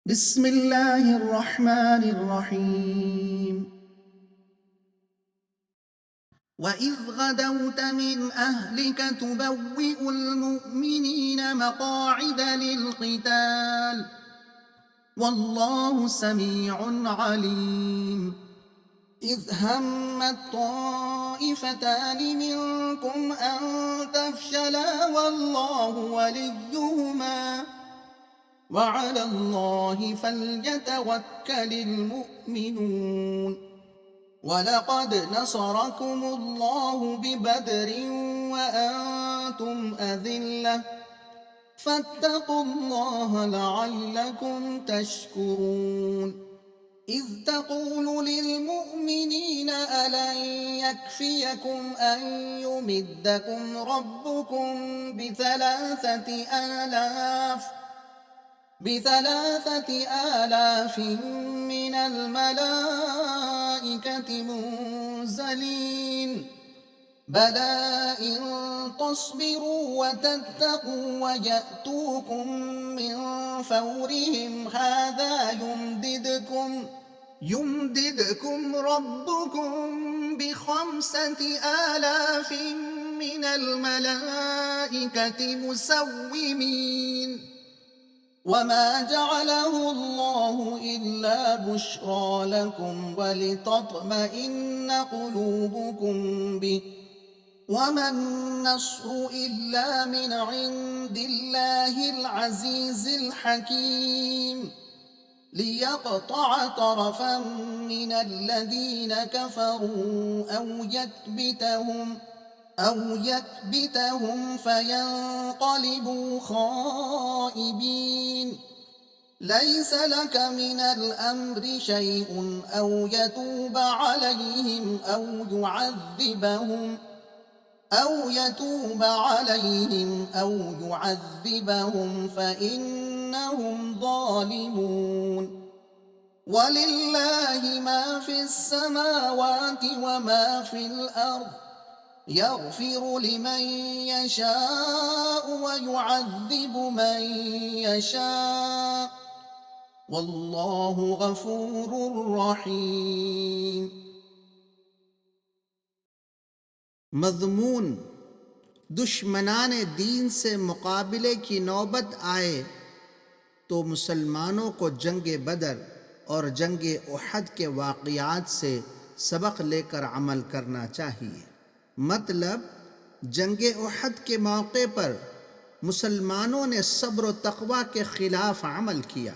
بسم الله الرحمن الرحيم. وإذ غدوت من أهلك تبوئ المؤمنين مقاعد للقتال والله سميع عليم. إذ همت طائفتان منكم أن تفشلا والله وليهما وعلى الله فليتوكل المؤمنون. ولقد نصركم الله ببدر وأنتم أذلة فاتقوا الله لعلكم تشكرون. إذ تقول للمؤمنين ألن يكفيكم أن يمدكم ربكم بثلاثة آلاف من الملائكة منزلين بلى إن تصبروا وتتقوا ويأتوكم من فورهم هذا يمددكم ربكم ب5,000 من الملائكة مسومين. وما جعله الله إلا بشرى لكم ولتطمئن قلوبكم به وما النصر إلا من عند الله العزيز الحكيم ليقطع طرفا من الذين كفروا أو يكبتهم فينقلبوا خائبين. ليس لك من الأمر شيء أو يتوب عليهم أو يعذبهم فإنهم ظالمون. ولله ما في السماوات وما في الأرض يغفر لمن يشاء ويعذب من يشاء والله غفور رحيم. मज़मून दुश्मनान दीन से मुकाबले की नौबत आए तो मुसलमानों को जंग बदर और जंग उहद के वाक़यात से सबक लेकर अमल करना चाहिए। मतलब जंग उहद के मौके पर मुसलमानों ने सब्र व तक़वा के ख़िलाफ़ अमल किया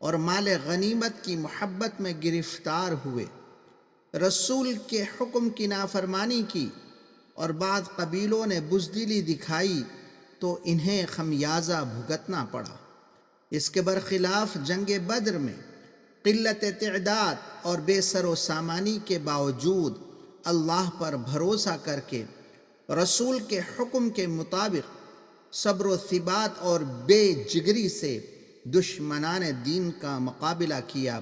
और माल गनीमत की मोहब्बत में गिरफ़्तार हुए, रसूल के हुक्म की नाफरमानी की और बाद कबीलों ने बुज़दिली दिखाई तो इन्हें खमियाजा भुगतना पड़ा। इसके बरखिलाफ़ जंग बद्र में क़िल्लत तिअदाद और बेसरो सामानी के बावजूद अल्लाह पर भरोसा करके रसूल के हुक्म के मुताबिक सब्र व सिबात और बेजिगरी से दुश्मनान दीन का मुकाबला किया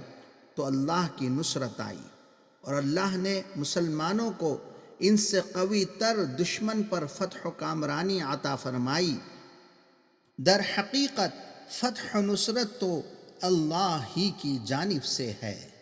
तो अल्लाह की नुसरत आई और अल्लाह ने मुसलमानों को इनसे कवी तर दुश्मन पर फ़त्ह कामरानी अता फरमाई। दर हकीकत फ़त्ह नुसरत तो अल्लाह ही की जानिब से है।